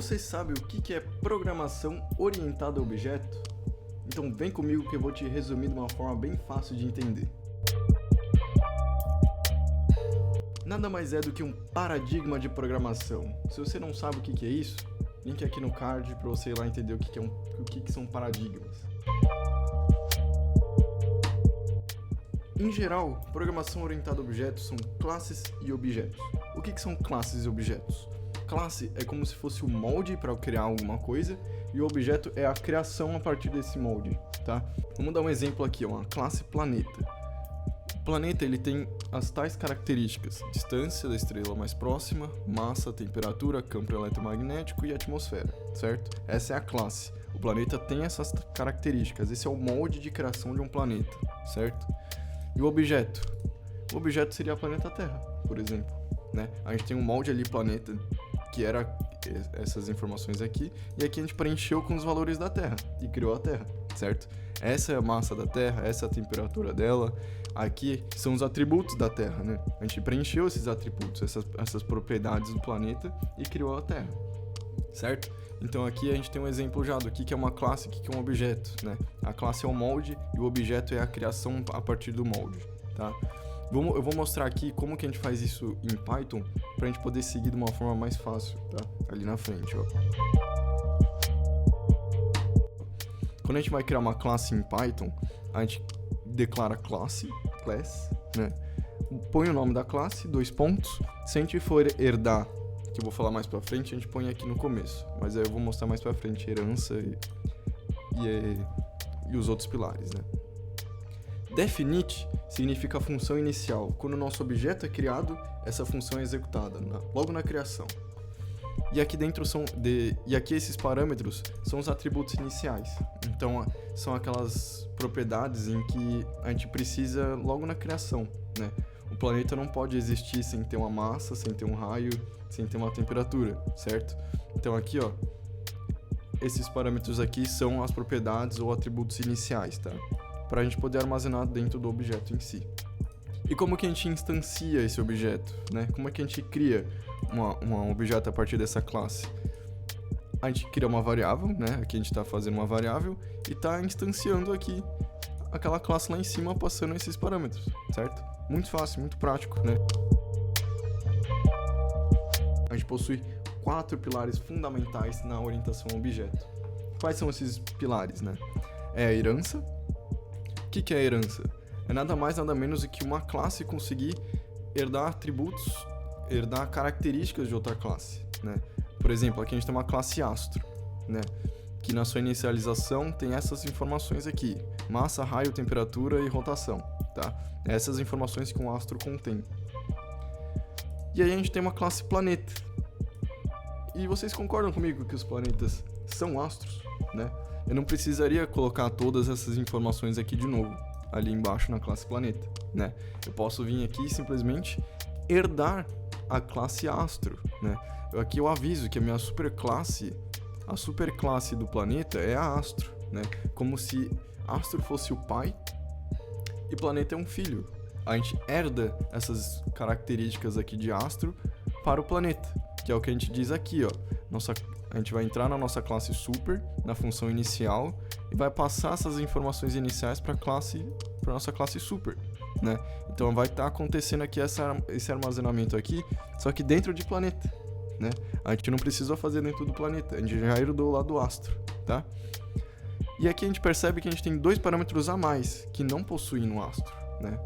Você sabe o que é programação orientada a objeto? Então vem comigo que eu vou te resumir de uma forma bem fácil de entender. Nada mais é do que um paradigma de programação. Se você não sabe o que é isso, link aqui no card para você ir lá entender o que são paradigmas. Em geral, programação orientada a objetos são classes e objetos. O que são classes e objetos? Classe é como se fosse o molde para criar alguma coisa e o objeto é a criação a partir desse molde, tá? Vamos dar um exemplo aqui, uma classe planeta. O planeta ele tem as tais características: distância da estrela mais próxima, massa, temperatura, campo eletromagnético e atmosfera, certo? Essa é a classe. O planeta tem essas características, esse é o molde de criação de um planeta, certo? E o objeto? O objeto seria a planeta Terra, por exemplo, né? A gente tem um molde ali, planeta, que era essas informações aqui, e aqui a gente preencheu com os valores da Terra e criou a Terra, certo? Essa é a massa da Terra, essa é a temperatura dela, aqui são os atributos da Terra, né? A gente preencheu esses atributos, essas propriedades do planeta e criou a Terra, certo? Então aqui a gente tem um exemplo já do que é uma classe e o que é um objeto, né? A classe é o molde e o objeto é a criação a partir do molde, tá? Eu vou mostrar aqui como que a gente faz isso em Python pra gente poder seguir de uma forma mais fácil, tá? Ali na frente, ó. Quando a gente vai criar uma classe em Python, a gente declara class, né? Põe o nome da classe, 2 pontos. Se a gente for herdar, que eu vou falar mais pra frente, a gente põe aqui no começo. Mas aí eu vou mostrar mais pra frente herança e os outros pilares, né? Definite significa a função inicial. Quando o nosso objeto é criado, essa função é executada logo na criação. E aqui dentro aqui esses parâmetros são os atributos iniciais. Então são aquelas propriedades em que a gente precisa logo na criação, né? O planeta não pode existir sem ter uma massa, sem ter um raio, sem ter uma temperatura, certo? Então aqui, ó, esses parâmetros aqui são as propriedades ou atributos iniciais, tá? Para a gente poder armazenar dentro do objeto em si. E como que a gente instancia esse objeto, né? Como é que a gente cria um objeto a partir dessa classe? A gente cria uma variável, né? Aqui a gente está fazendo uma variável e está instanciando aqui aquela classe lá em cima, passando esses parâmetros, certo? Muito fácil, muito prático, né? A gente possui 4 pilares fundamentais na orientação ao objeto. Quais são esses pilares, né? É a herança. O que é a herança? É nada mais, nada menos do que uma classe conseguir herdar atributos, herdar características de outra classe, né? Por exemplo, aqui a gente tem uma classe astro, né? Que na sua inicialização tem essas informações aqui: massa, raio, temperatura e rotação, tá? Essas informações que um astro contém. E aí a gente tem uma classe planeta. E vocês concordam comigo que os planetas são astros, né? Eu não precisaria colocar todas essas informações aqui de novo, ali embaixo na classe planeta, né? Eu posso vir aqui e simplesmente herdar a classe astro, né? Aqui eu aviso que a minha superclasse, a superclasse do planeta é a astro, né? Como se astro fosse o pai e planeta é um filho. A gente herda essas características aqui de astro para o planeta, que é o que a gente diz aqui, ó. A gente vai entrar na nossa classe super, na função inicial, e vai passar essas informações iniciais para nossa classe super, né? Então vai estar acontecendo aqui esse armazenamento aqui, só que dentro de planeta, né? A gente não precisou fazer dentro do planeta, a gente já herdou lá do astro, tá? E aqui a gente percebe que a gente tem 2 parâmetros a mais que não possuem no astro, né?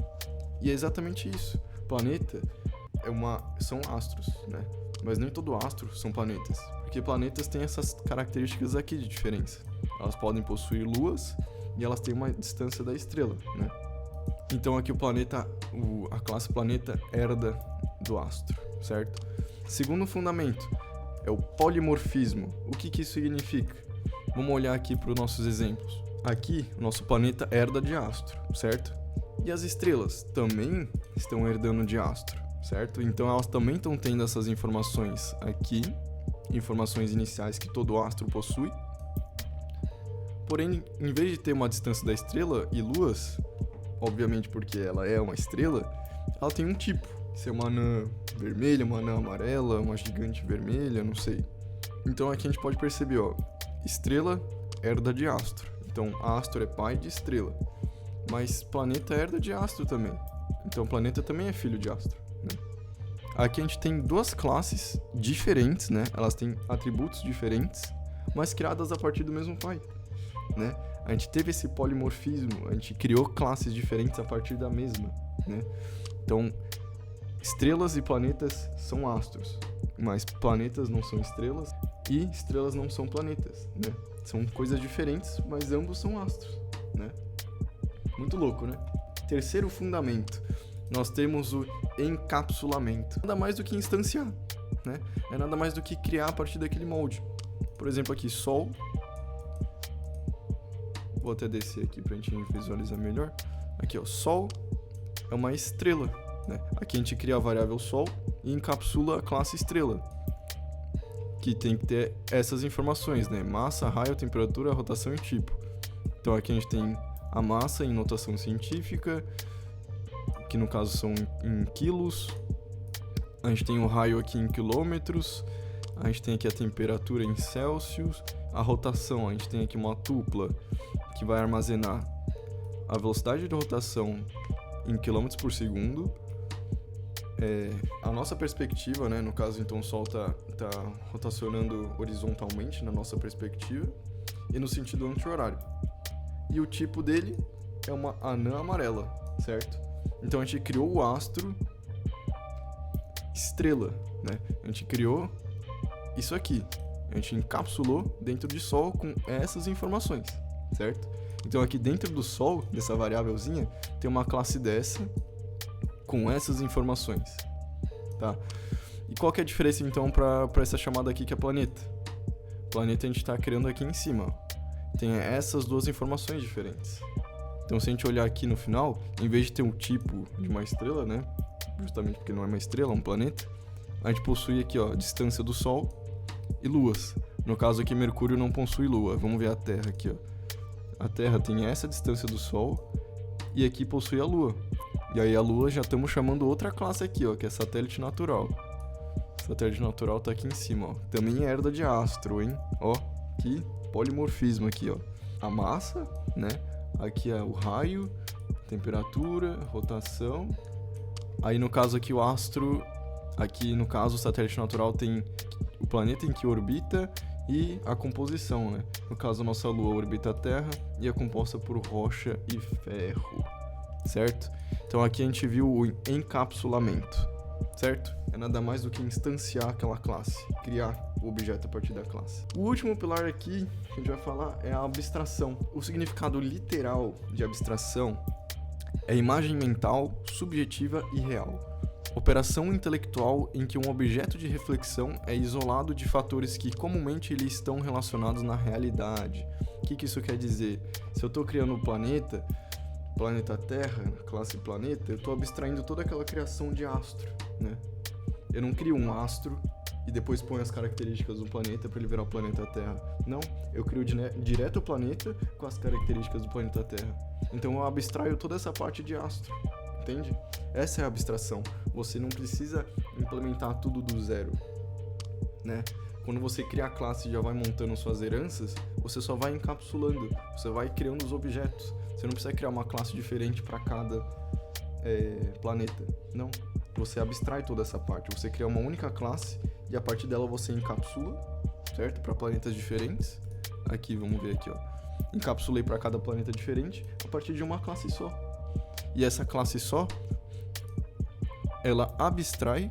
E é exatamente isso. Planeta são astros, né? Mas nem todo astro são planetas, porque planetas têm essas características aqui de diferença. Elas podem possuir luas e elas têm uma distância da estrela, né? Então aqui a classe planeta herda do astro, certo? Segundo fundamento é o polimorfismo. O que isso significa? Vamos olhar aqui para os nossos exemplos. Aqui o nosso planeta herda de astro, certo? E as estrelas também estão herdando de astro, certo? Então elas também estão tendo essas informações aqui, informações iniciais que todo astro possui. Porém, em vez de ter uma distância da estrela e luas, obviamente porque ela é uma estrela, ela tem um tipo. Se é uma anã vermelha, uma anã amarela, uma gigante vermelha, não sei. Então aqui a gente pode perceber, ó, estrela herda de astro. Então astro é pai de estrela. Mas planeta herda de astro também. Então planeta também é filho de astro, né? Aqui a gente tem duas classes diferentes, né? Elas têm atributos diferentes, mas criadas a partir do mesmo pai, né? A gente teve esse polimorfismo, a gente criou classes diferentes a partir da mesma, né? Então, estrelas e planetas são astros, mas planetas não são estrelas e estrelas não são planetas, né? São coisas diferentes, mas ambos são astros, né? Muito louco, né? Terceiro fundamento, nós temos o encapsulamento. Nada mais do que instanciar, né? É nada mais do que criar a partir daquele molde. Por exemplo, aqui, Sol. Vou até descer aqui pra gente visualizar melhor. Aqui, ó, Sol é uma estrela, né? Aqui a gente cria a variável Sol e encapsula a classe estrela, que tem que ter essas informações, né? Massa, raio, temperatura, rotação e tipo. Então aqui a gente tem a massa em notação científica, que no caso são em quilos. A gente tem o raio aqui em quilômetros. A gente tem aqui a temperatura em Celsius. A rotação, a gente tem aqui uma tupla que vai armazenar a velocidade de rotação em quilômetros por segundo. A nossa perspectiva, né? No caso, então, o Sol tá rotacionando horizontalmente na nossa perspectiva e no sentido anti-horário. E o tipo dele é uma anã amarela, certo? Então a gente criou o astro estrela, né? A gente criou isso aqui. A gente encapsulou dentro de Sol com essas informações, certo? Então aqui dentro do Sol, dessa variávelzinha, tem uma classe dessa com essas informações, tá? E qual que é a diferença então para essa chamada aqui que é planeta? Planeta a gente está criando aqui em cima, ó. Tem essas duas informações diferentes. Então se a gente olhar aqui no final, em vez de ter um tipo de uma estrela, né? Justamente porque não é uma estrela, é um planeta, a gente possui aqui, ó, distância do Sol e luas. No caso aqui, Mercúrio não possui lua. Vamos ver a Terra aqui, ó. A Terra tem essa distância do Sol e aqui possui a Lua. E aí a Lua já estamos chamando outra classe aqui, ó, que é satélite natural. Satélite natural tá aqui em cima, ó. Também é herda de astro, hein? Ó, que polimorfismo aqui, ó. A massa, né? Aqui é o raio, temperatura, rotação. Aí no caso aqui o astro, aqui no caso o satélite natural tem o planeta em que orbita e a composição, né? No caso a nossa Lua orbita a Terra e é composta por rocha e ferro, certo? Então aqui a gente viu o encapsulamento, certo? É nada mais do que instanciar aquela classe, criar o objeto a partir da classe. O último pilar aqui que a gente vai falar é a abstração. O significado literal de abstração é imagem mental, subjetiva e real. Operação intelectual em que um objeto de reflexão é isolado de fatores que comumente lhe estão relacionados na realidade. O que isso quer dizer? Se eu estou criando um planeta Terra, classe planeta, eu estou abstraindo toda aquela criação de astro, né? Eu não crio um astro e depois ponho as características do planeta para ele virar o planeta Terra. Não, eu crio direto o planeta com as características do planeta Terra. Então eu abstraio toda essa parte de astro, entende? Essa é a abstração. Você não precisa implementar tudo do zero, né? Quando você cria a classe e já vai montando suas heranças, você só vai encapsulando, você vai criando os objetos. Você não precisa criar uma classe diferente para cada planeta. Não. Você abstrai toda essa parte. Você cria uma única classe e a partir dela você encapsula, certo? Para planetas diferentes. Aqui, vamos ver aqui, ó. Encapsulei para cada planeta diferente a partir de uma classe só. E essa classe só, ela abstrai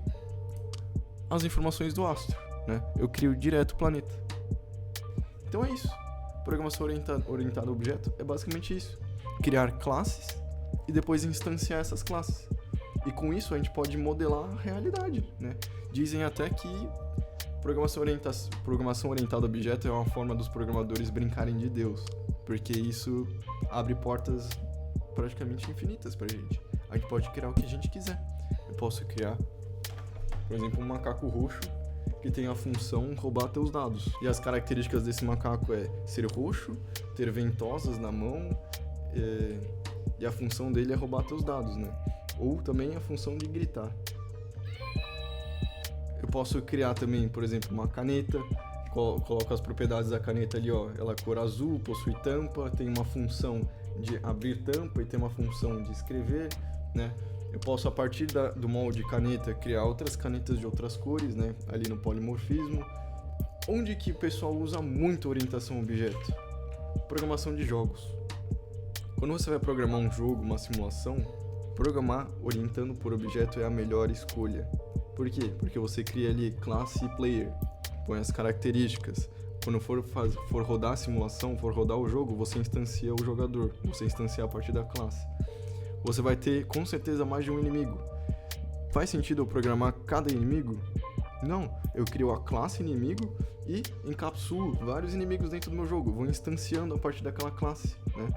as informações do astro, né? Eu crio direto o planeta. Então é isso. Programação orientada a objeto é basicamente isso. Criar classes e depois instanciar essas classes. E com isso a gente pode modelar a realidade, né? Dizem até que programação orientada a objeto é uma forma dos programadores brincarem de Deus, porque isso abre portas praticamente infinitas pra gente. A gente pode criar o que a gente quiser. Eu posso criar, por exemplo, um macaco roxo que tem a função roubar teus dados. E as características desse macaco é ser roxo, ter ventosas na mão, e a função dele é roubar teus dados, né? Ou também a função de gritar. Eu posso criar também, por exemplo, uma caneta coloco as propriedades da caneta ali, ó. Ela é cor azul, possui tampa, tem uma função de abrir tampa e tem uma função de escrever, né? Eu posso, a partir do molde caneta, criar outras canetas de outras cores, né? Ali no polimorfismo. Onde que o pessoal usa muito orientação a objeto? Programação de jogos. Quando você vai programar um jogo, uma simulação, programar orientando por objeto é a melhor escolha. Por quê? Porque você cria ali classe e player, põe as características. Quando for rodar a simulação, for rodar o jogo, você instancia o jogador, você instancia a partir da classe. Você vai ter, com certeza, mais de um inimigo. Faz sentido eu programar cada inimigo? Não, eu crio a classe inimigo e encapsulo vários inimigos dentro do meu jogo. Vou instanciando a partir daquela classe, né?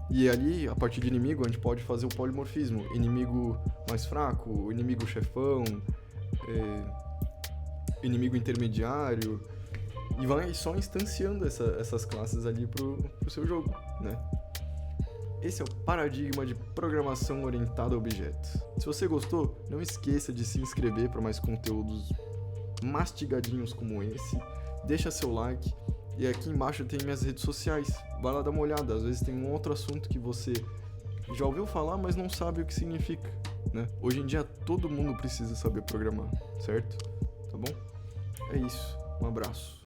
E ali, a partir de inimigo, a gente pode fazer o polimorfismo. Inimigo mais fraco, inimigo chefão, inimigo intermediário. E vai só instanciando essas classes ali pro seu jogo, né? Esse é o paradigma de programação orientada a objetos. Se você gostou, não esqueça de se inscrever para mais conteúdos mastigadinhos como esse. Deixa seu like e aqui embaixo tem minhas redes sociais. Vai lá dar uma olhada, às vezes tem um outro assunto que você já ouviu falar, mas não sabe o que significa, né? Hoje em dia todo mundo precisa saber programar, certo? Tá bom? É isso, um abraço.